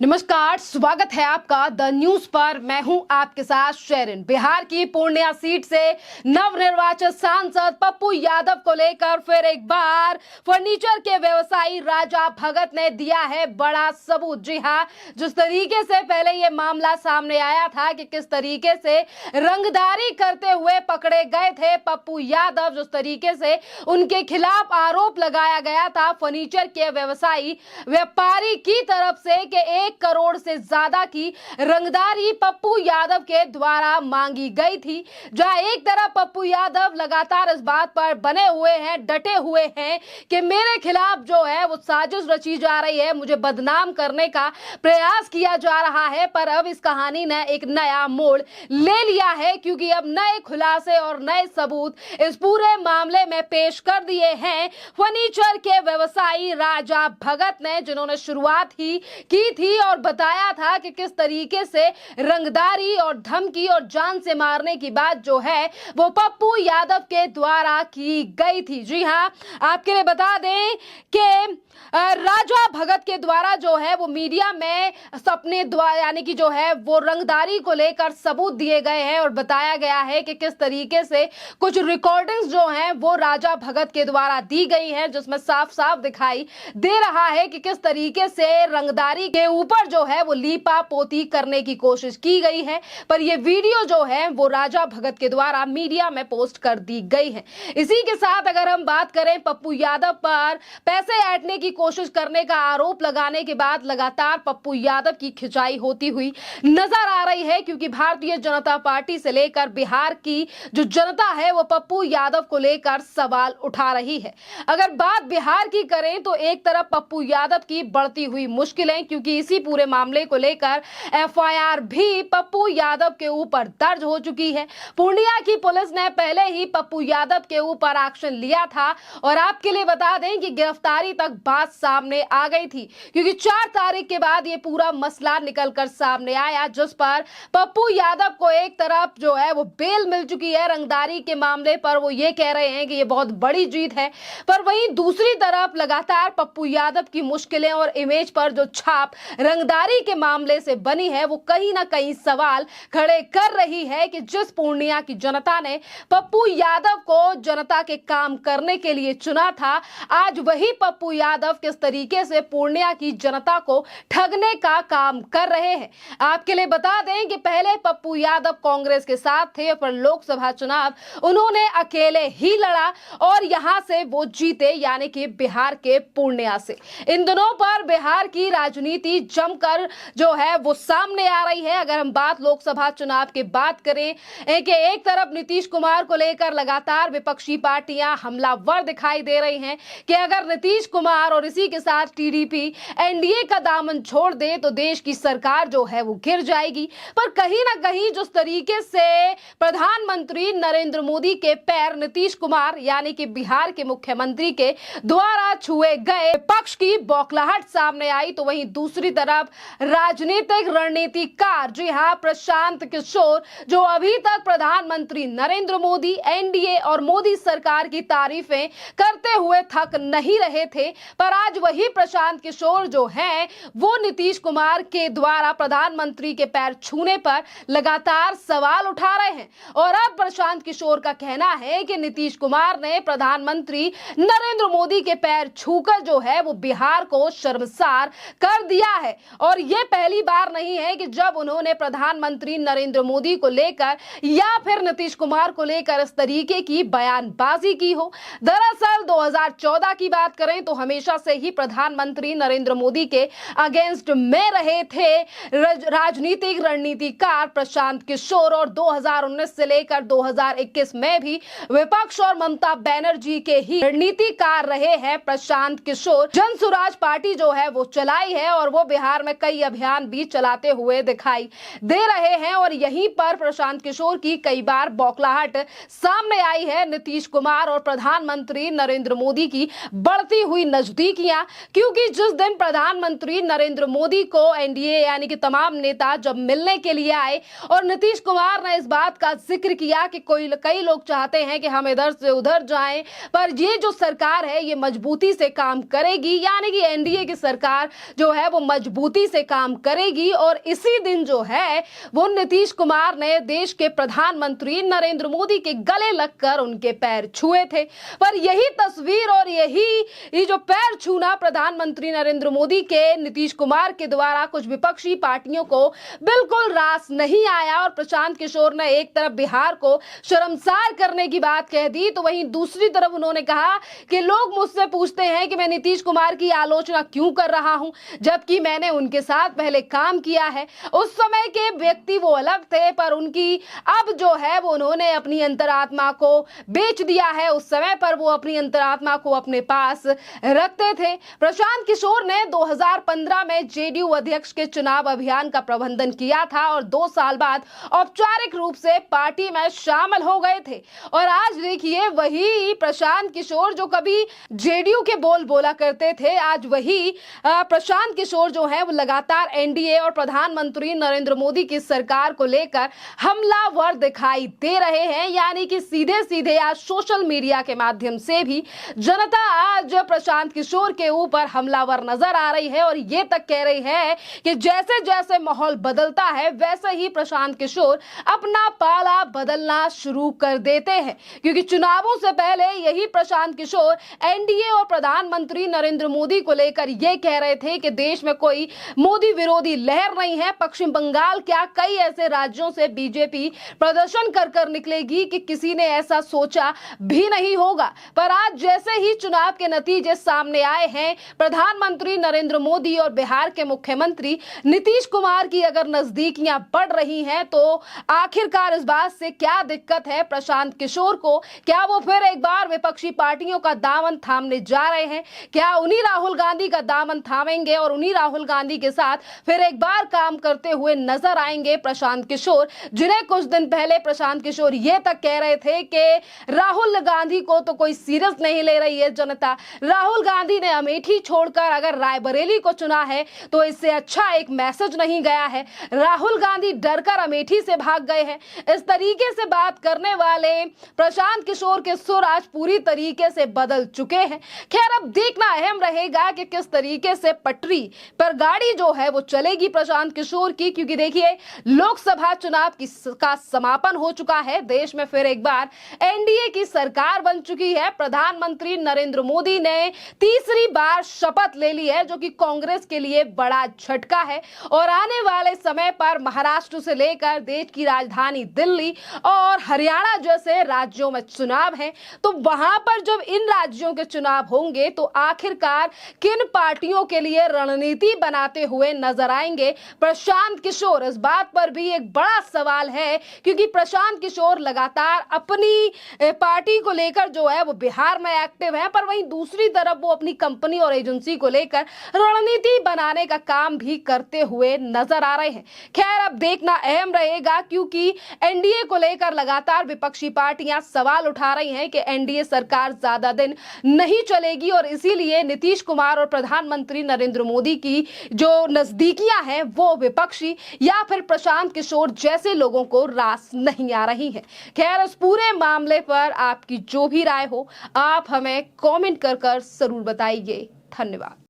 नमस्कार, स्वागत है आपका द न्यूज पर। मैं हूं आपके साथ शेरिन। बिहार की पूर्णिया सीट से नवनिर्वाचित सांसद पप्पू यादव को लेकर फिर एक बार फर्नीचर के व्यवसायी राजा भगत ने दिया है बड़ा सबूत। जी हां, जिस तरीके से पहले ये मामला सामने आया था कि किस तरीके से रंगदारी करते हुए पकड़े गए थे पप्पू यादव, जिस तरीके से उनके खिलाफ आरोप लगाया गया था फर्नीचर के व्यवसायी व्यापारी की तरफ से कि 1 करोड़ से ज्यादा की रंगदारी पप्पू यादव के द्वारा मांगी गई थी। जहां एक तरफ पप्पू यादव लगातार इस बात पर बने हुए हैं, डटे हुए हैं कि मेरे खिलाफ जो है वो साजिश रची जा रही है, मुझे बदनाम करने का प्रयास किया जा रहा है। पर अब इस कहानी ने एक नया मोड़ ले लिया है, क्योंकि अब नए खुलासे और नए सबूत इस पूरे मामले में पेश कर दिए हैं फर्नीचर के व्यवसायी राजा भगत ने, जिन्होंने शुरुआत ही की थी और बताया था कि किस तरीके से रंगदारी और धमकी और जान से मारने की बात जो है वो पप्पू यादव के द्वारा की गई थी। जी हां, आपके लिए बता दें कि राजा भगत के द्वारा जो है वो मीडिया में सपने द्वारा यानी कि जो है वो रंगदारी को लेकर सबूत दिए गए हैं और बताया गया है कि किस तरीके से कुछ रिकॉर्डिंग्स जो हैं वो राजा भगत के द्वारा दी गई हैं, जिसमें साफ साफ दिखाई दे रहा है कि किस तरीके से रंगदारी के ऊपर जो है वो लीपा पोती करने की कोशिश की गई है। पर ये वीडियो जो है वो राजा भगत के द्वारा मीडिया में पोस्ट कर दी गई है। इसी के साथ अगर हम बात करें पप्पू यादव पर पैसे ऐंठने की कोशिश करने का आरोप लगाने के बाद लगातार पप्पू यादव की खिंचाई होती हुई नजर आ रही है, क्योंकि भारतीय जनता पार्टी से लेकर बिहार की जो जनता है वो पप्पू यादव को लेकर सवाल उठा रही है। अगर बात बिहार की करें तो एक तरफ पप्पू यादव की बढ़ती हुई मुश्किलें, क्योंकि इसी पूरे मामले को लेकर एफआईआर भी पप्पू यादव के ऊपर दर्ज हो चुकी है। पूर्णिया की पुलिस ने पहले ही पप्पू यादव के ऊपर एक्शन लिया था और आपके लिए बता दें कि गिरफ्तारी तक बात सामने आ गई थी, क्योंकि 4 तारीख के बाद ये पूरा मसला निकलकर सामने आया, जिस पर पप्पू यादव को एक तरफ जो है वो बेल मिल चुकी है रंगदारी के मामले पर। वो ये कह रहे हैं कि ये बहुत बड़ी जीत है, पर वहीं दूसरी तरफ लगातार पप्पू यादव की मुश्किलें और इमेज पर जो छाप रंगदारी के मामले से बनी है वो कहीं ना कहीं सवाल खड़े कर रही है कि जिस पूर्णिया की जनता ने पप्पू यादव को जनता के काम करने के लिए चुना था, आज वही पप्पू यादव किस तरीके से पूर्णिया की जनता को ठगने का काम कर रहे हैं। आपके लिए बता दें कि पहले पप्पू यादव कांग्रेस के साथ थे, पर लोकसभा चुनाव उन्होंने अकेले ही लड़ा और यहां से वो जीते, यानी कि बिहार के पूर्णिया से। इन दिनों पर बिहार की राजनीति जमकर जो है वो सामने आ रही है। अगर हम बात लोकसभा चुनाव की बात करें कि एक तरफ नीतीश कुमार को लेकर लगातार विपक्षी पार्टियां हमलावर दिखाई दे रही हैं कि अगर नीतीश कुमार और इसी के साथ टीडीपी एनडीए का दामन छोड़ दे तो देश की सरकार जो है वो गिर जाएगी। पर कहीं ना कहीं जिस तरीके से प्रधानमंत्री नरेंद्र मोदी के पैर नीतीश कुमार यानी कि बिहार के मुख्यमंत्री के द्वारा छुए गए, पक्ष की बौखलाहट सामने आई, तो वहीं दूसरी तरफ राजनीतिक रणनीतिकार जी हां प्रशांत किशोर, जो अभी तक प्रधानमंत्री नरेंद्र मोदी, एनडीए और मोदी सरकार की तारीफें करते हुए थक नहीं रहे थे, पर आज वही प्रशांत किशोर जो हैं वो नीतीश कुमार के द्वारा प्रधानमंत्री के पैर छूने पर लगातार सवाल उठा रहे हैं। और अब प्रशांत किशोर का कहना है कि नीतीश कुमार ने प्रधानमंत्री नरेंद्र मोदी के पैर छूकर जो है वो बिहार को शर्मसार कर दिया है। और ये पहली बार नहीं है कि जब उन्होंने प्रधानमंत्री नरेंद्र मोदी को लेकर या फिर नीतीश कुमार को लेकर इस तरीके की बयानबाजी की हो। दरअसल 2014 की बात करें तो हमेशा से ही प्रधानमंत्री नरेंद्र मोदी के अगेंस्ट में रहे थे राजनीतिक रणनीतिकार प्रशांत किशोर, और 2019 से लेकर 2021 में भी विपक्ष और ममता बनर्जी के ही रणनीतिकार रहे हैं प्रशांत किशोर। जन स्वराज पार्टी जो है वो चलाई है और वो बिहार में कई अभियान भी चलाते हुए दिखाई दे रहे हैं। और यहीं पर प्रशांत किशोर की कई बार बौखलाहट सामने आई है नीतीश कुमार और प्रधानमंत्री नरेंद्र मोदी की बढ़ती हुई नजदीकियां, क्योंकि जिस दिन प्रधानमंत्री नरेंद्र मोदी को एनडीए यानी कि तमाम नेता जब मिलने के लिए आए और नीतीश कुमार ने इस बात का जिक्र किया कि कई लोग चाहते हैं कि हम इधर से उधर जाएं, पर ये जो सरकार है ये मजबूती से काम करेगी, यानी कि एनडीए की सरकार जो है वो मजबूत मजबूती से काम करेगी और इसी दिन जो है वो नीतीश कुमार ने देश के प्रधानमंत्री नरेंद्र मोदी के गले लगकर उनके पैर छुए थे। पर यही तस्वीर और यही जो पैर छूना प्रधानमंत्री नरेंद्र मोदी के नीतीश कुमार के द्वारा कुछ विपक्षी पार्टियों को बिल्कुल रास नहीं आया और प्रशांत किशोर ने एक तरफ बिहार को शर्मसार करने की बात कह दी, तो वहीं दूसरी तरफ उन्होंने कहा कि लोग मुझसे पूछते हैं कि मैं नीतीश कुमार की आलोचना क्यों कर रहा हूं, जबकि मैंने उनके साथ पहले काम किया है। उस समय के व्यक्ति वो अलग थे, पर उनकी अब जो है वो उन्होंने अपनी अंतरात्मा को बेच दिया है। उस समय पर वो अपनी अंतरात्मा को अपने पास रखते थे। प्रशांत किशोर ने 2015 में जेडीयू अध्यक्ष के चुनाव अभियान का प्रबंधन किया था और 2 साल बाद औपचारिक रूप से पार्टी में शामिल हो गए थे। और आज देखिए वही प्रशांत किशोर जो कभी जेडीयू के बोल बोला करते थे, आज वही प्रशांत किशोर जो है वो लगातार एनडीए और प्रधानमंत्री नरेंद्र मोदी की सरकार को लेकर हमलावर दिखाई दे रहे हैं। यानी कि सीधे सीधे आज सोशल मीडिया के माध्यम से भी जनता आज प्रशांत किशोर के ऊपर हमलावर नजर आ रही है और ये तक कह रही है कि जैसे जैसे माहौल बदलता है वैसे ही प्रशांत किशोर अपना पाला बदलना शुरू कर देते हैं, क्योंकि चुनावों से पहले यही प्रशांत किशोर एनडीए और प्रधानमंत्री नरेंद्र मोदी को लेकर यह कह रहे थे कि देश में कोई मोदी विरोधी लहर नहीं है। पश्चिम बंगाल क्या कई ऐसे राज्यों से बीजेपी प्रदर्शन कर कर निकलेगी कि किसी ने ऐसा सोचा भी नहीं होगा। पर आज जैसे ही चुनाव के नतीजे सामने आए हैं, प्रधानमंत्री नरेंद्र मोदी और बिहार के मुख्यमंत्री नीतीश कुमार की अगर नजदीकियां बढ़ रही हैं, तो आखिरकार इस बात से क्या दिक्कत है प्रशांत किशोर को? क्या वो फिर एक बार विपक्षी पार्टियों का दामन थामने जा रहे हैं? क्या उन्हीं राहुल गांधी का दामन थामेंगे और उन्हीं राहुल गांधी के साथ फिर एक बार काम करते हुए नजर आएंगे प्रशांत किशोर, जिन्हें कुछ दिन पहले प्रशांत किशोर ये तक कह रहे थे कि राहुल गांधी को तो कोई सीरियस नहीं ले रही है जनता। राहुल गांधी ने अमेठी छोड़कर अगर रायबरेली को चुना है तो इससे अच्छा एक मैसेज नहीं गया है। राहुल गांधी डरकर अमेठी से भाग गए हैं। इस तरीके से बात करने वाले प्रशांत किशोर के सुर आज पूरी तरीके से बदल चुके हैं। खैर अब देखना अहम रहेगा कि किस तरीके से पटरी पर गाड़ी जो है वो चलेगी प्रशांत किशोर की, क्योंकि देखिए लोकसभा चुनाव का समापन हो चुका है। देश में फिर एक बार एनडीए की सरकार बन चुकी है। प्रधानमंत्री नरेंद्र मोदी ने तीसरी बार शपथ ले ली है, जो कि कांग्रेस के लिए बड़ा झटका है। और आने वाले समय पर महाराष्ट्र से लेकर देश की राजधानी दिल्ली और हरियाणा जैसे राज्यों में चुनाव है, तो वहां पर जब इन राज्यों के चुनाव होंगे तो आखिरकार किन पार्टियों के लिए रणनीति बनाते हुए नजर आएंगे प्रशांत किशोर? इस बात पर भी एक बड़ा सवाल है, क्योंकि प्रशांत किशोर लगातार अपनी पार्टी को लेकर जो है वो बिहार में एक्टिव है, पर वहीं दूसरी तरफ वो अपनी कंपनी और एजेंसी को लेकर रणनीति बनाने का काम भी करते हुए नजर आ रहे हैं। खैर अब देखना अहम रहेगा, क्योंकि एनडीए को लेकर लगातार विपक्षी पार्टियां सवाल उठा रही हैं कि एनडीए सरकार ज्यादा दिन नहीं चलेगी और इसीलिए नीतीश कुमार और प्रधानमंत्री नरेंद्र मोदी की जो नजदीकियां हैं वो विपक्षी या फिर प्रशांत किशोर जैसे लोगों को रास नहीं आ रही है। खैर इस पूरे मामले पर आपकी जो भी राय हो आप हमें कमेंट कर जरूर बताइए। धन्यवाद।